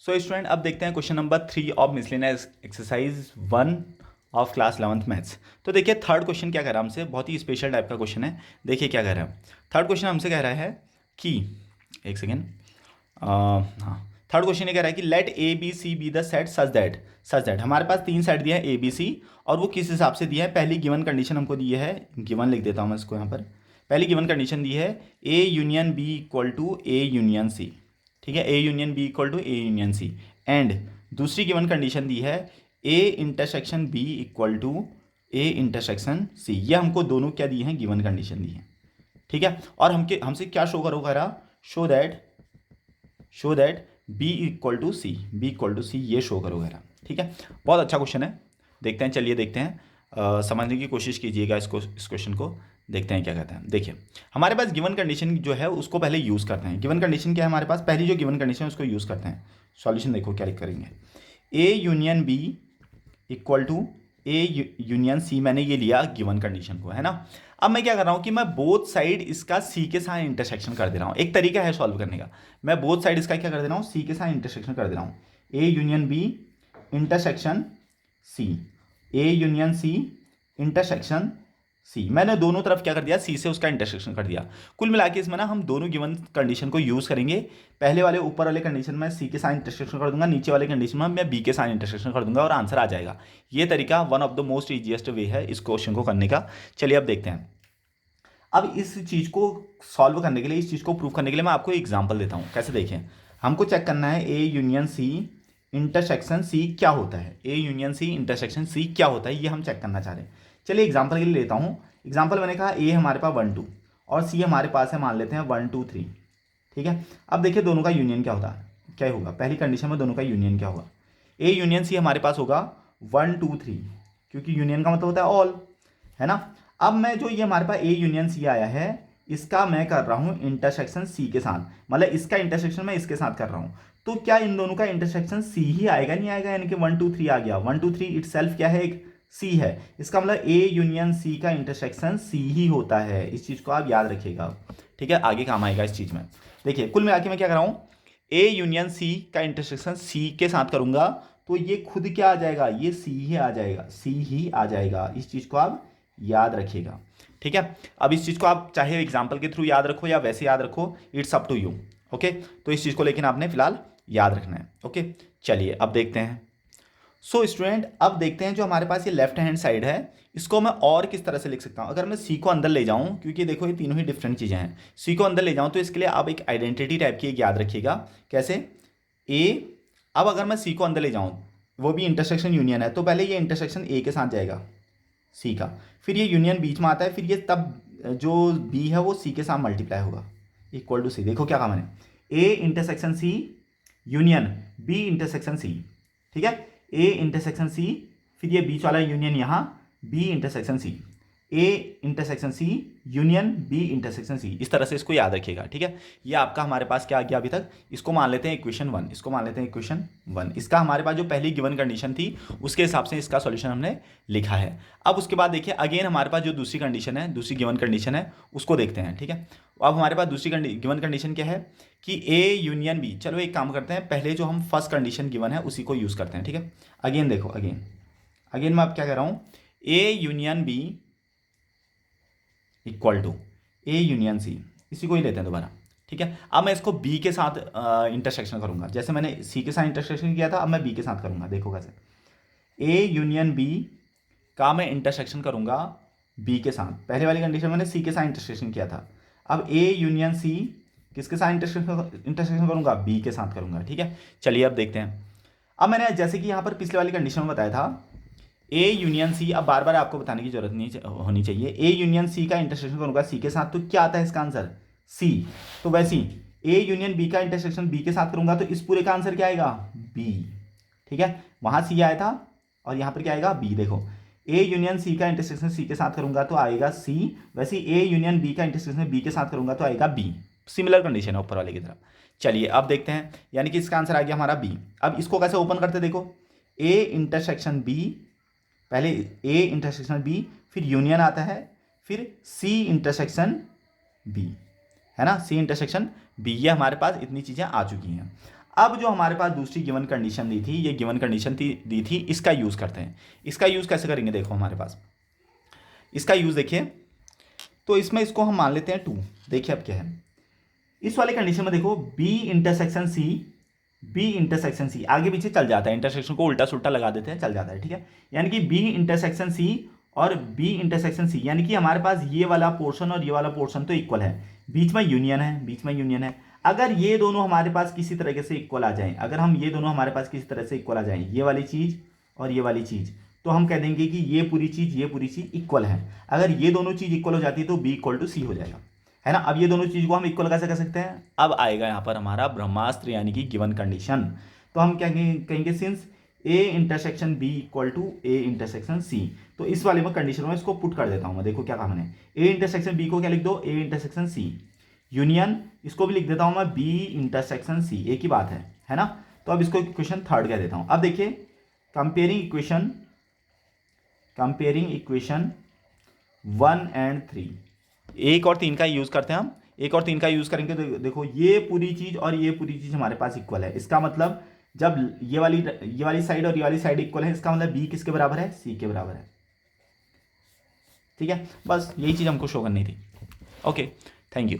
So student अब देखते हैं question number 3 of miscellaneous exercise 1 of class 11th maths. तो देखिए थर्ड क्वेश्चन क्या कह रहा है हमसे, बहुत ही स्पेशल टाइप का क्वेश्चन है। देखिए क्या कह रहा है थर्ड क्वेश्चन हमसे, कह रहा है कि एक सेकेंड, हाँ, थर्ड क्वेश्चन ये कह रहा है कि let A B C be the set such that हमारे पास तीन सेट दिए हैं ए बी सी, और वो किस हिसाब से दिए हैं। पहली गिवन कंडीशन हमको दी है, गिवन लिख देता हूँ मैं इसको यहाँ पर। पहली गिवन कंडीशन दी है A union B equal to A union C, ठीक है, A union B equal to A union C. And दूसरी गिवन कंडीशन दी है A intersection B equal to A intersection C. ये हमको दोनों क्या दी हैं, गिवन कंडीशन दी है, ठीक है। और हमसे क्या शो करो करा, show that b equal to c, ये शो करो करा, ठीक है। बहुत अच्छा क्वेश्चन है, देखते हैं, चलिए देखते हैं, समझने की कोशिश कीजिएगा इस क्वेश्चन को, देखते हैं क्या कहते हैं। देखिए हमारे पास गिवन कंडीशन जो है उसको पहले यूज़ करते हैं। गिवन कंडीशन क्या है हमारे पास, पहली जो गिवन कंडीशन है उसको यूज़ करते हैं। सॉल्यूशन देखो क्या करेंगे, A union B equal to A union C, मैंने ये लिया गिवन कंडीशन को, है ना। अब मैं क्या कर रहा हूँ कि मैं बोथ साइड इसका सी के साथ इंटरसेक्शन कर दे रहा हूँ। एक तरीका है सॉल्व करने का, मैं बोथ साइड इसका क्या कर दे रहा हूँ, सी के साथ इंटरसेक्शन कर दे रहा हूँ। A union B intersection C, A union C intersection C, मैंने दोनों तरफ क्या कर दिया, सी से उसका इंटरसेक्शन कर दिया। कुल मिला के इसमें ना हम दोनों गिवन कंडीशन को यूज़ करेंगे। पहले वाले ऊपर वाले कंडीशन में सी के साथ इंटरसेक्शन कर दूंगा, नीचे वाले कंडीशन में मैं बी के साथ इंटरसेक्शन कर दूंगा और आंसर आ जाएगा। ये तरीका one of the most easiest way है इस क्वेश्चन को करने का। चलिए अब देखते हैं। अब इस चीज़ को सॉल्व करने के लिए, इस चीज़ को प्रूव करने के लिए मैं आपको एग्जाम्पल देता हूँ। कैसे देखें, हमको चेक करना है ए यूनियन सी इंटरसेक्शन सी क्या होता है, ए यूनियन सी इंटरसेक्शन सी क्या होता है, ये हम चेक करना चाह रहे हैं। चलिए एग्जाम्पल के लिए लेता हूँ। एग्जाम्पल मैंने कहा ए हमारे पास 1 2 और सी हमारे पास है, मान लेते हैं 1 2 3, ठीक है। अब देखिए दोनों का यूनियन क्या होता है, क्या होगा, पहली कंडीशन में दोनों का यूनियन क्या होगा, ए यूनियन सी हमारे पास होगा 1 2 3, क्योंकि यूनियन का मतलब होता है ऑल, है ना। अब मैं जो ये हमारे पास ए यूनियन सी आया है, इसका मैं कर रहा हूँ इंटरसेक्शन सी के साथ, मतलब इसका इंटरसेक्शन मैं इसके साथ कर रहा हूँ। तो क्या इन दोनों का इंटरसेक्शन सी ही आएगा, नहीं आएगा, यानी कि 1 2 3 आ गया। 1 2 3 इटसेल्फ क्या है, एक सी है। इसका मतलब ए यूनियन सी का इंटरसेक्शन सी ही होता है। इस चीज़ को आप याद रखिएगा, ठीक है, आगे काम आएगा इस चीज़ में। देखिए कुल मिला के मैं क्या कर रहा हूँ, ए यूनियन सी का इंटरसेक्शन सी के साथ करूंगा तो ये खुद क्या आ जाएगा, ये सी ही आ जाएगा, सी ही आ जाएगा। इस चीज़ को आप याद रखिएगा, ठीक है। अब इस चीज़ को आप चाहे एग्जाम्पल के थ्रू याद रखो या वैसे याद रखो, it's up to you, okay. तो इस चीज़ को लेकिन आपने फिलहाल याद रखना है, ओके। चलिए अब देखते हैं। सो स्टूडेंट अब देखते हैं जो हमारे पास ये लेफ्ट हैंड साइड है, इसको मैं और किस तरह से लिख सकता हूँ। अगर मैं सी को अंदर ले जाऊँ, क्योंकि देखो ये तीनों ही डिफरेंट चीज़ें हैं, सी को अंदर ले जाऊँ तो इसके लिए आप एक आइडेंटिटी टाइप की एक याद रखिएगा। कैसे, ए, अब अगर मैं सी को अंदर ले जाऊँ, वो भी इंटरसेक्शन यूनियन है, तो पहले ये इंटरसेक्शन ए के साथ जाएगा सी का, फिर ये यूनियन बीच में आता है, फिर ये तब जो बी है वो सी के साथ मल्टीप्लाई होगा इक्वल टू सी। देखो क्या कहा मैंने, A intersection C union B intersection C, ठीक है, ए इंटरसेक्शन सी, फिर ये बीच वाला यूनियन यहाँ B intersection C, A intersection C union B intersection C. इस तरह से इसको याद रखिएगा, ठीक है। ये आपका हमारे पास क्या आ गया अभी तक, इसको मान लेते हैं इक्वेशन 1, इसको मान लेते हैं इक्वेशन 1। इसका हमारे पास जो पहली गिवन कंडीशन थी उसके हिसाब से इसका सॉल्यूशन हमने लिखा है। अब उसके बाद देखिए अगेन हमारे पास जो दूसरी कंडीशन है, दूसरी गिवन कंडीशन है, उसको देखते हैं, ठीक है। अब हमारे पास दूसरी गिवन कंडीशन क्या है कि ए यूनियन बी। चलो एक काम करते हैं, पहले जो हम फर्स्ट कंडीशन गिवन है उसी को यूज़ करते हैं, ठीक है। अगेन देखो, अगेन मैं अब क्या कर रहा हूँ, A union B equal to A union C, इसी को ही लेते हैं दोबारा, ठीक है। अब मैं इसको बी के साथ इंटरसेक्शन करूंगा, जैसे मैंने सी के साथ इंटरसेक्शन किया था, अब मैं बी के साथ करूंगा। देखो कैसे, ए यूनियन बी का मैं इंटरसेक्शन करूंगा बी के साथ। पहले वाली कंडीशन मैंने सी के साथ इंटरसेक्शन किया था, अब ए यूनियन सी किसके साथ इंटरसेक्शन करूंगा, बी के साथ करूंगा, ठीक है। चलिए अब देखते हैं। अब मैंने जैसे कि यहाँ पर पिछले वाली कंडीशन में बताया था ए यूनियन सी, अब बार बार आपको बताने की जरूरत नहीं होनी चाहिए। ए यूनियन सी का इंटरसेक्शन करूंगा सी के साथ, तो क्या आता है इसका आंसर, सी। तो वैसे ही ए यूनियन बी का इंटरसेक्शन बी के साथ करूंगा तो इस पूरे का आंसर क्या आएगा, बी, ठीक है। वहां सी आया था और यहां पर क्या आएगा, बी। देखो ए यूनियन सी का इंटरसेक्शन सी के साथ करूंगा तो आएगा सी, वैसे ए यूनियन बी का इंटरसेक्शन बी के साथ करूंगा तो आएगा बी। सिमिलर कंडीशन है ऊपर वाले की तरफ। चलिए अब देखते हैं, यानी कि इसका आंसर आ गया हमारा बी। अब इसको कैसे ओपन करते, देखो ए इंटरसेक्शन बी, पहले ए इंटरसेक्शन बी, फिर यूनियन आता है, फिर सी इंटरसेक्शन बी, है ना, सी इंटरसेक्शन बी। ये हमारे पास इतनी चीज़ें आ चुकी हैं। अब जो हमारे पास दूसरी गिवन कंडीशन दी थी, ये गिवन कंडीशन दी थी, इसका यूज़ करते हैं। इसका यूज़ कैसे करेंगे, देखो हमारे पास इसका यूज़ देखिए, तो इसमें इसको हम मान लेते हैं 2। देखिए अब क्या है, इस वाले कंडीशन में देखो बी इंटरसेक्शन सी आगे पीछे चल जाता है, इंटरसेक्शन को उल्टा सुल्टा लगा देते हैं, चल जाता है, ठीक है। यानी कि बी इंटरसेक्शन सी और बी इंटरसेक्शन सी, यानी कि हमारे पास ये वाला पोर्शन और ये वाला पोर्शन तो इक्वल है, बीच में यूनियन है। अगर ये दोनों हमारे पास किसी तरीके से इक्वल आ जाएं, अगर हम ये दोनों हमारे पास किसी तरह से इक्वल आ जाएं, ये वाली चीज़ और ये वाली चीज़, तो हम कह देंगे कि ये पूरी चीज़ इक्वल है। अगर ये दोनों चीज़ इक्वल हो जाती है तो बी इक्वल टू सी हो जाएगा, है ना। अब ये दोनों चीज़ को हम इक्वल कैसे कर सकते हैं, अब आएगा यहाँ पर हमारा ब्रह्मास्त्र यानी कि गिवन कंडीशन। तो हम क्या कहेंगे, since A intersection B equal to A intersection C, तो इस वाले में कंडीशन में इसको पुट कर देता हूँ मैं। देखो क्या काम है, ए इंटरसेक्शन बी को क्या लिख दो, ए इंटरसेक्शन सी, यूनियन इसको भी लिख देता हूँ मैं बी इंटरसेक्शन सी, एक ही बात है ना। तो अब इसको इक्वेशन थर्ड कह देता हूँ। अब देखिए कंपेयरिंग इक्वेशन 1 and 3, एक और तीन का यूज़ करते हैं हम, एक और तीन का यूज़ करेंगे तो देखो ये पूरी चीज़ और ये पूरी चीज़ हमारे पास इक्वल है। इसका मतलब जब ये वाली साइड और ये वाली साइड इक्वल है, इसका मतलब बी किसके बराबर है, सी के बराबर है, ठीक है। बस यही चीज़ हमको शो करनी थी। Okay, thank you.